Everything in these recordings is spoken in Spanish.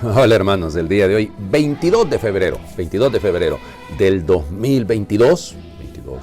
Hola hermanos, del día de hoy, 22 de febrero del 2022, 22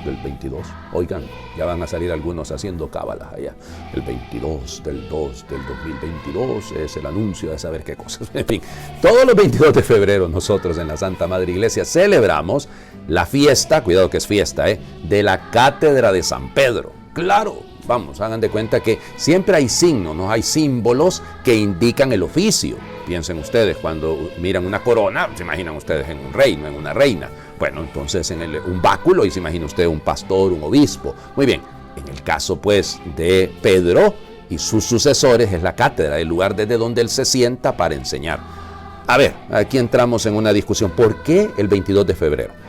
del 22, oigan, ya van a salir algunos haciendo cábalas allá, el 22 del 2 del 2022 es el anuncio de saber qué cosas, en fin, todos los 22 de febrero nosotros en la Santa Madre Iglesia celebramos la fiesta, cuidado que es fiesta, de la Cátedra de San Pedro, claro. Vamos, hagan de cuenta que siempre hay signos, ¿no? Hay símbolos que indican el oficio. Piensen ustedes, cuando miran una corona, se imaginan ustedes en un rey, no en una reina. Bueno, entonces en un báculo, y se imagina usted un pastor, un obispo. Muy bien, en el caso pues de Pedro y sus sucesores es la cátedra, el lugar desde donde él se sienta para enseñar. A ver, aquí entramos en una discusión. ¿Por qué el 22 de febrero?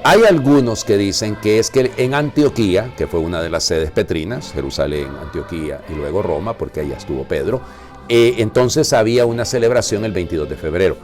Hay algunos que dicen que es que en Antioquía, que fue una de las sedes petrinas, Jerusalén, Antioquía y luego Roma, porque allá estuvo Pedro, entonces había una celebración el 22 de febrero.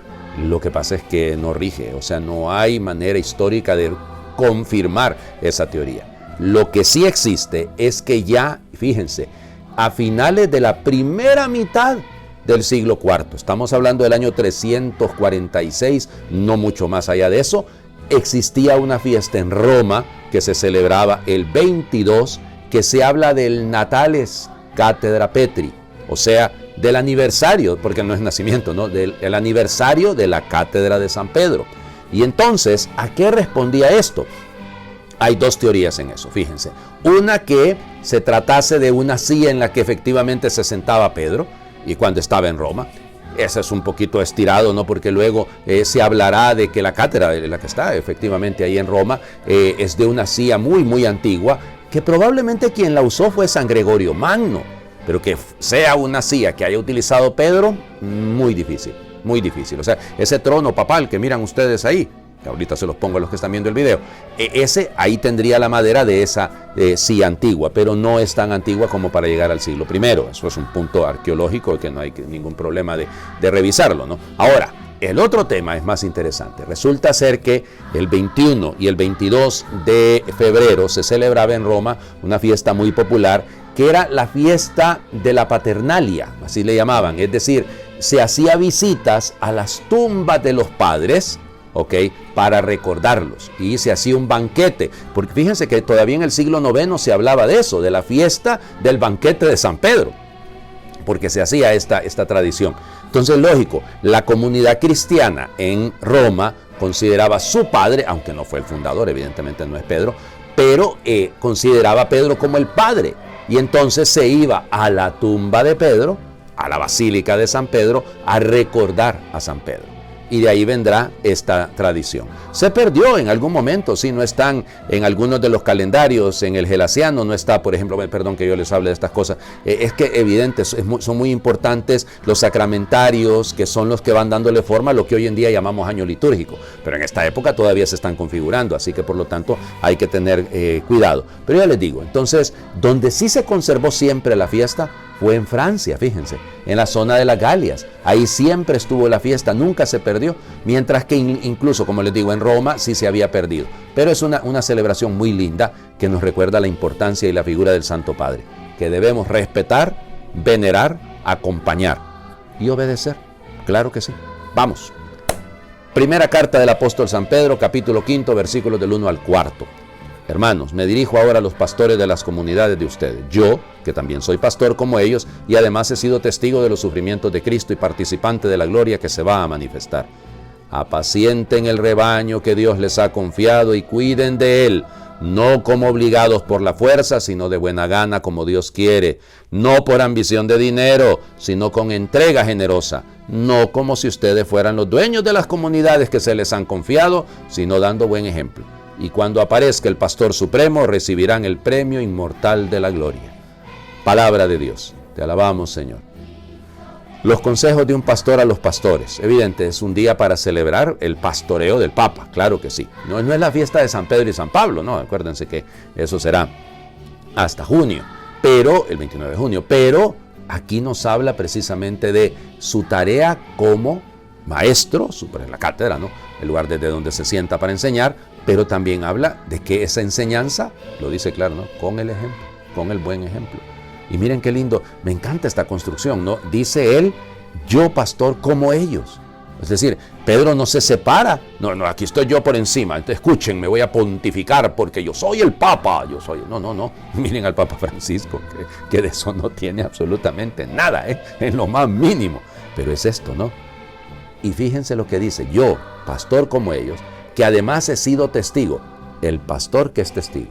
Lo que pasa es que no rige, o sea, no hay manera histórica de confirmar esa teoría. Lo que sí existe es que ya, fíjense, a finales de la primera mitad del siglo IV, estamos hablando del año 346, no mucho más allá de eso, existía una fiesta en Roma que se celebraba el 22, que se habla del Natales Cátedra Petri, o sea, del aniversario, porque no es nacimiento, ¿no? Del aniversario de la Cátedra de San Pedro. Y entonces, ¿a qué respondía esto? Hay dos teorías en eso, fíjense. Una, que se tratase de una silla en la que efectivamente se sentaba Pedro, y cuando estaba en Roma. Ese es un poquito estirado, ¿no? Porque luego se hablará de que la cátedra, la que está efectivamente ahí en Roma, es de una silla muy, muy antigua, que probablemente quien la usó fue San Gregorio Magno, pero que sea una silla que haya utilizado Pedro, muy difícil, muy difícil. O sea, ese trono papal que miran ustedes ahí, que ahorita se los pongo a los que están viendo el video, ese ahí tendría la madera de esa silla antigua, pero no es tan antigua como para llegar al siglo I. Eso es un punto arqueológico que no hay ningún problema de revisarlo, ¿no? Ahora, el otro tema es más interesante. Resulta ser que el 21 y el 22 de febrero se celebraba en Roma una fiesta muy popular, que era la fiesta de la Paternalia, así le llamaban, es decir, se hacía visitas a las tumbas de los padres, ¿ok? Para recordarlos, y se hacía un banquete, porque fíjense que todavía en el siglo IX se hablaba de eso, de la fiesta del banquete de San Pedro, porque se hacía esta tradición. Entonces, lógico, la comunidad cristiana en Roma consideraba a su padre, aunque no fue el fundador, evidentemente no es Pedro, pero consideraba a Pedro como el padre, y entonces se iba a la tumba de Pedro, a la Basílica de San Pedro, a recordar a San Pedro. Y de ahí vendrá esta tradición. Se perdió en algún momento, sí, no están en algunos de los calendarios, en el gelasiano no está, por ejemplo, perdón que yo les hable de estas cosas, es que evidente, son muy importantes los sacramentarios, que son los que van dándole forma a lo que hoy en día llamamos año litúrgico, pero en esta época todavía se están configurando, así que por lo tanto hay que tener cuidado. Pero ya les digo, entonces, donde sí se conservó siempre la fiesta fue en Francia, fíjense, en la zona de las Galias. Ahí siempre estuvo la fiesta, nunca se perdió, mientras que incluso, como les digo, en Roma sí se había perdido. Pero es una celebración muy linda que nos recuerda la importancia y la figura del Santo Padre, que debemos respetar, venerar, acompañar y obedecer. Claro que sí. Vamos. Primera carta del apóstol San Pedro, capítulo 5, versículos del 1 al 4. Hermanos, me dirijo ahora a los pastores de las comunidades de ustedes. Yo, que también soy pastor como ellos, y además he sido testigo de los sufrimientos de Cristo y participante de la gloria que se va a manifestar. Apacienten el rebaño que Dios les ha confiado y cuiden de él, no como obligados por la fuerza, sino de buena gana como Dios quiere, no por ambición de dinero, sino con entrega generosa, no como si ustedes fueran los dueños de las comunidades que se les han confiado, sino dando buen ejemplo. Y cuando aparezca el Pastor Supremo, recibirán el premio inmortal de la gloria. Palabra de Dios. Te alabamos, Señor. Los consejos de un pastor a los pastores. Evidente, es un día para celebrar el pastoreo del Papa, claro que sí. No es la fiesta de San Pedro y San Pablo, no, acuérdense que eso será hasta junio, pero el 29 de junio. Pero aquí nos habla precisamente de su tarea como maestro, super en la cátedra, ¿no? El lugar desde donde se sienta para enseñar, pero también habla de que esa enseñanza, lo dice claro, ¿no? Con el ejemplo, con el buen ejemplo. Y miren qué lindo, me encanta esta construcción, ¿no? Dice él yo pastor como ellos. Es decir, Pedro no se separa. No, aquí estoy yo por encima. Entonces, escuchen, me voy a pontificar porque yo soy el Papa. No. Miren al Papa Francisco, que de eso no tiene absolutamente nada, en lo más mínimo. Pero es esto, ¿no? Y fíjense lo que dice, yo, pastor como ellos, que además he sido testigo. El pastor que es testigo.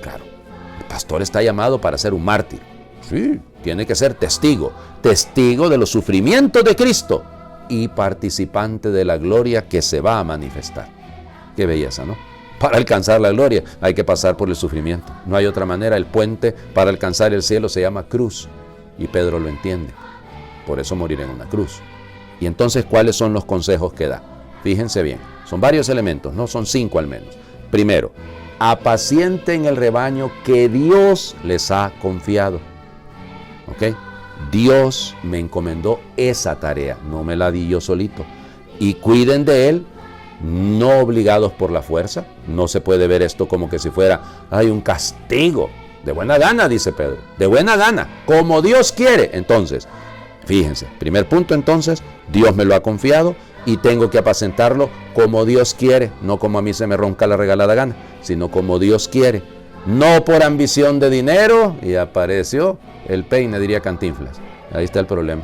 Claro, el pastor está llamado para ser un mártir. Sí, tiene que ser testigo. Testigo de los sufrimientos de Cristo y participante de la gloria que se va a manifestar. Qué belleza, ¿no? Para alcanzar la gloria hay que pasar por el sufrimiento. No hay otra manera. El puente para alcanzar el cielo se llama cruz. Y Pedro lo entiende. Por eso morir en una cruz. Y entonces, ¿cuáles son los consejos que da? Fíjense bien. Son varios elementos, ¿no? Son 5 al menos. Primero, apacienten el rebaño que Dios les ha confiado. ¿Ok? Dios me encomendó esa tarea, no me la di yo solito. Y cuiden de él, no obligados por la fuerza. No se puede ver esto como que si fuera, hay un castigo. De buena gana, dice Pedro, de buena gana, como Dios quiere. Entonces, fíjense, primer punto entonces, Dios me lo ha confiado y tengo que apacentarlo como Dios quiere, no como a mí se me ronca la regalada gana, sino como Dios quiere. No por ambición de dinero, y apareció el peine, diría Cantinflas. Ahí está el problema.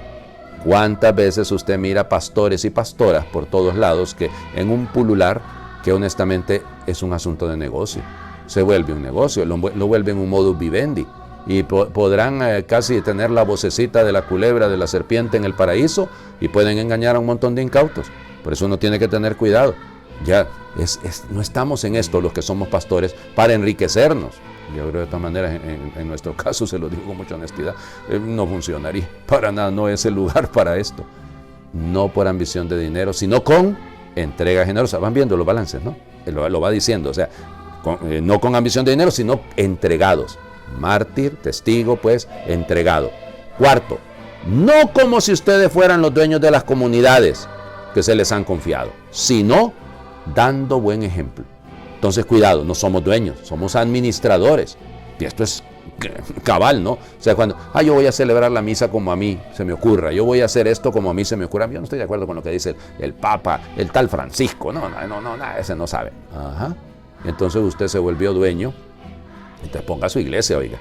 ¿Cuántas veces usted mira pastores y pastoras por todos lados que en un pulular que honestamente es un asunto de negocio? Se vuelve un negocio, lo vuelven un modus vivendi. Y podrán casi tener la vocecita de la culebra, de la serpiente en el paraíso, y pueden engañar a un montón de incautos. Por eso uno tiene que tener cuidado. Ya no estamos en esto los que somos pastores para enriquecernos. Yo creo de todas maneras, en nuestro caso, se lo digo con mucha honestidad, no funcionaría. Para nada, no es el lugar para esto. No por ambición de dinero, sino con entrega generosa. Van viendo los balances, ¿no? Lo va diciendo, o sea, no con ambición de dinero, sino entregados. Mártir, testigo, pues, entregado. Cuarto, no como si ustedes fueran los dueños de las comunidades que se les han confiado, sino dando buen ejemplo. Entonces, cuidado, no somos dueños, somos administradores. Y esto es cabal, ¿no? O sea, cuando, yo voy a celebrar la misa como a mí se me ocurra, yo voy a hacer esto como a mí se me ocurra. Yo no estoy de acuerdo con lo que dice el Papa, el tal Francisco. No, ese no sabe. Ajá. Entonces usted se volvió dueño. Entonces ponga su iglesia, oiga.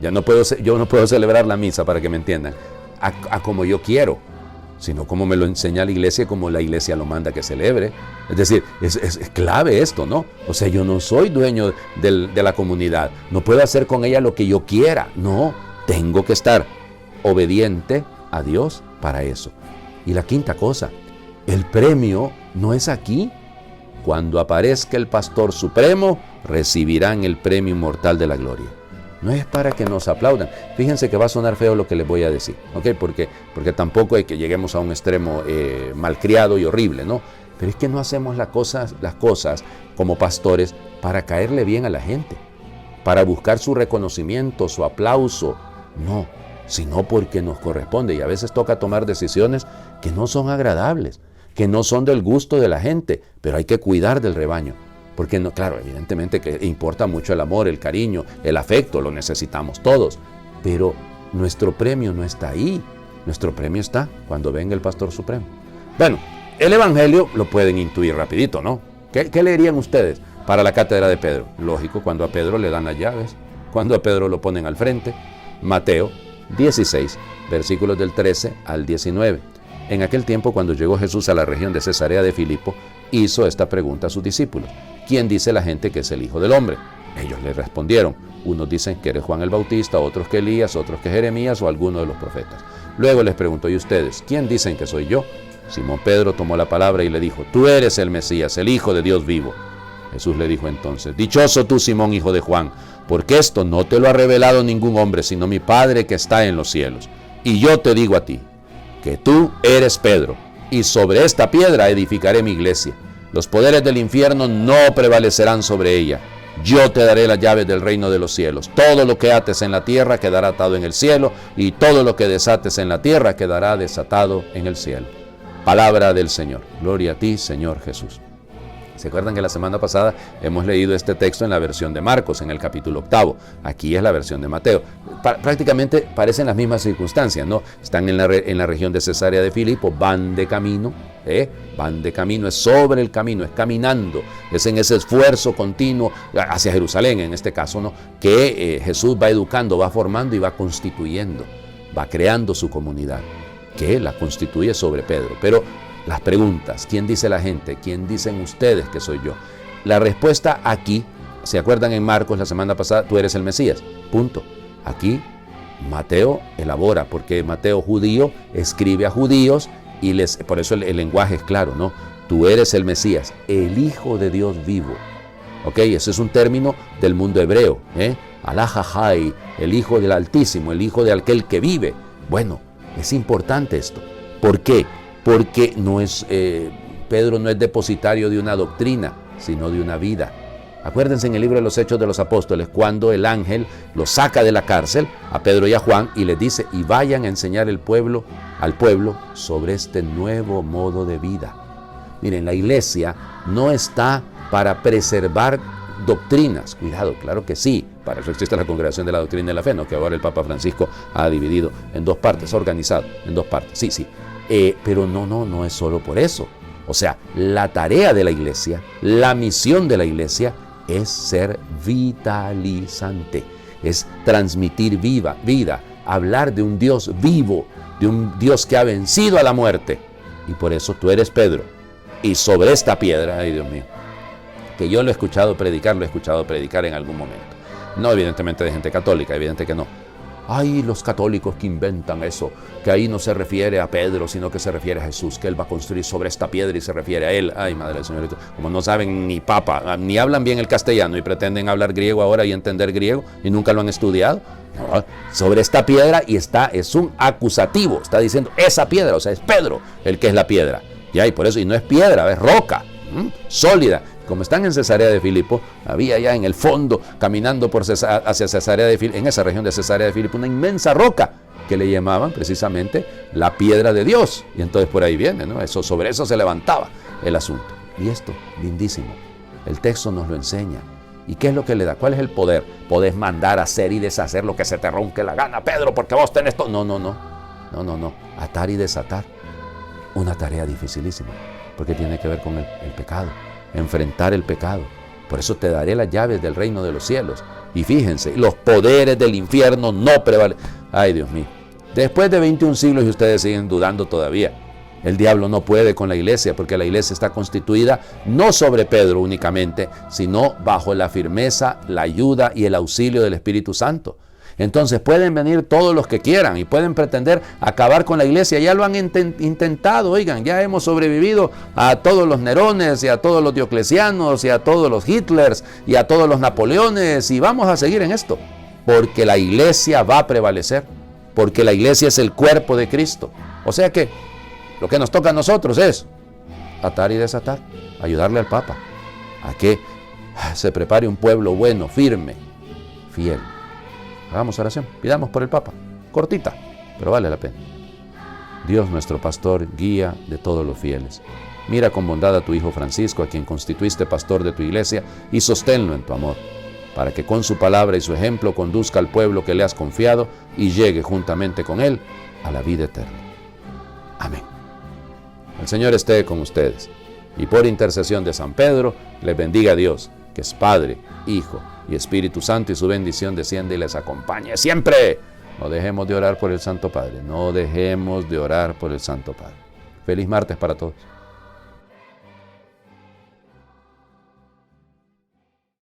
Yo no puedo celebrar la misa, para que me entiendan, a como yo quiero, sino como me lo enseña la iglesia, como la iglesia lo manda que celebre. Es decir, es clave esto, ¿no? O sea, yo no soy dueño de la comunidad, no puedo hacer con ella lo que yo quiera. No, tengo que estar obediente a Dios para eso. Y la quinta cosa, el premio no es aquí. Cuando aparezca el pastor supremo, recibirán el premio inmortal de la gloria. No es para que nos aplaudan. Fíjense que va a sonar feo lo que les voy a decir, ¿ok? Porque tampoco hay que lleguemos a un extremo malcriado y horrible, ¿no? Pero es que no hacemos las cosas como pastores para caerle bien a la gente, para buscar su reconocimiento, su aplauso. No, sino porque nos corresponde, y a veces toca tomar decisiones que no son agradables, que no son del gusto de la gente, pero hay que cuidar del rebaño. Porque no, claro, evidentemente que importa mucho el amor, el cariño, el afecto, lo necesitamos todos. Pero nuestro premio no está ahí. Nuestro premio está cuando venga el Pastor Supremo. Bueno, el Evangelio lo pueden intuir rapidito, ¿no? ¿Qué leerían ustedes para la cátedra de Pedro? Lógico, cuando a Pedro le dan las llaves, cuando a Pedro lo ponen al frente. Mateo 16, versículos del 13 al 19. En aquel tiempo, cuando llegó Jesús a la región de Cesarea de Filipo, hizo esta pregunta a sus discípulos: ¿quién dice la gente que es el Hijo del Hombre? Ellos le respondieron: unos dicen que eres Juan el Bautista, otros que Elías, otros que Jeremías o alguno de los profetas. Luego les preguntó: ¿y ustedes? ¿Quién dicen que soy yo? Simón Pedro tomó la palabra y le dijo: tú eres el Mesías, el Hijo de Dios vivo. Jesús le dijo entonces: dichoso tú, Simón, hijo de Juan, porque esto no te lo ha revelado ningún hombre, sino mi Padre que está en los cielos. Y yo te digo a ti, que tú eres Pedro, y sobre esta piedra edificaré mi iglesia. Los poderes del infierno no prevalecerán sobre ella. Yo te daré las llaves del reino de los cielos. Todo lo que ates en la tierra quedará atado en el cielo, y todo lo que desates en la tierra quedará desatado en el cielo. Palabra del Señor. Gloria a ti, Señor Jesús. ¿Se acuerdan que la semana pasada hemos leído este texto en la versión de Marcos, en el capítulo 8? Aquí es la versión de Mateo. Prácticamente parecen las mismas circunstancias, ¿no? Están en la región de Cesarea de Filipo, van de camino, es sobre el camino, es caminando, es en ese esfuerzo continuo hacia Jerusalén, en este caso, ¿no? Que Jesús va educando, va formando y va constituyendo, va creando su comunidad, que la constituye sobre Pedro. Pero las preguntas, ¿quién dice la gente? ¿Quién dicen ustedes que soy yo? La respuesta aquí, ¿se acuerdan en Marcos la semana pasada? Tú eres el Mesías, punto. Aquí Mateo elabora, porque Mateo judío escribe a judíos y por eso el lenguaje es claro, ¿no? Tú eres el Mesías, el Hijo de Dios vivo. ¿Ok? Ese es un término del mundo hebreo, Alá Jajai, el Hijo del Altísimo, el Hijo de aquel que vive. Bueno, es importante esto. ¿Por qué? Porque Pedro no es depositario de una doctrina, sino de una vida. Acuérdense en el libro de los Hechos de los Apóstoles, cuando el ángel los saca de la cárcel, a Pedro y a Juan, y les dice, y vayan a enseñar al pueblo sobre este nuevo modo de vida. Miren, la iglesia no está para preservar doctrinas. Cuidado, claro que sí. Para eso existe la Congregación de la Doctrina de la Fe, ¿no? Que ahora el Papa Francisco ha dividido en dos partes, ha organizado en dos partes. Sí. Pero no es solo por eso. O sea, la tarea de la iglesia, la misión de la iglesia es ser vitalizante, es transmitir vida, hablar de un Dios vivo, de un Dios que ha vencido a la muerte. Y por eso tú eres Pedro. Y sobre esta piedra, ay Dios mío, que yo lo he escuchado predicar en algún momento. No evidentemente de gente católica, evidente que no. Ay, los católicos que inventan eso, que ahí no se refiere a Pedro, sino que se refiere a Jesús, que Él va a construir sobre esta piedra y se refiere a Él. Ay, Madre del Señor, como no saben ni papa, ni hablan bien el castellano y pretenden hablar griego ahora y entender griego y nunca lo han estudiado. No, sobre esta piedra es un acusativo, está diciendo esa piedra, o sea, es Pedro el que es la piedra. Y por eso, y no es piedra, es roca, sólida. Como están en Cesarea de Filipo, había ya en el fondo, caminando hacia Cesarea de Filipo, en esa región de Cesarea de Filipo, una inmensa roca que le llamaban precisamente la piedra de Dios. Y entonces por ahí viene, ¿no? Sobre eso se levantaba el asunto. Y esto, lindísimo, el texto nos lo enseña. ¿Y qué es lo que le da? ¿Cuál es el poder? Podés mandar a hacer y deshacer lo que se te ronque la gana, Pedro, porque vos tenés todo. No. Atar y desatar. Una tarea dificilísima, porque tiene que ver con el pecado. Enfrentar el pecado. Por eso te daré las llaves del reino de los cielos. Y fíjense, los poderes del infierno no prevalecen. Ay, Dios mío. Después de 21 siglos y ustedes siguen dudando todavía. El diablo no puede con la iglesia, porque la iglesia está constituida no sobre Pedro únicamente, sino bajo la firmeza, la ayuda y el auxilio del Espíritu Santo. Entonces pueden venir todos los que quieran y pueden pretender acabar con la iglesia. Ya lo han intentado, oigan, ya hemos sobrevivido a todos los Nerones y a todos los Dioclecianos y a todos los Hitlers y a todos los Napoleones, y vamos a seguir en esto, porque la iglesia va a prevalecer, porque la iglesia es el cuerpo de Cristo. O sea que lo que nos toca a nosotros es atar y desatar, ayudarle al Papa a que se prepare un pueblo bueno, firme, fiel. Hagamos oración, pidamos por el Papa, cortita, pero vale la pena. Dios nuestro pastor, guía de todos los fieles. Mira con bondad a tu Hijo Francisco, a quien constituiste pastor de tu iglesia, y sosténlo en tu amor, para que con su palabra y su ejemplo conduzca al pueblo que le has confiado y llegue juntamente con él a la vida eterna. Amén. El Señor esté con ustedes, y por intercesión de San Pedro, les bendiga a Dios, que es Padre, Hijo y Espíritu Santo, y su bendición desciende y les acompañe siempre. No dejemos de orar por el Santo Padre. No dejemos de orar por el Santo Padre. Feliz martes para todos.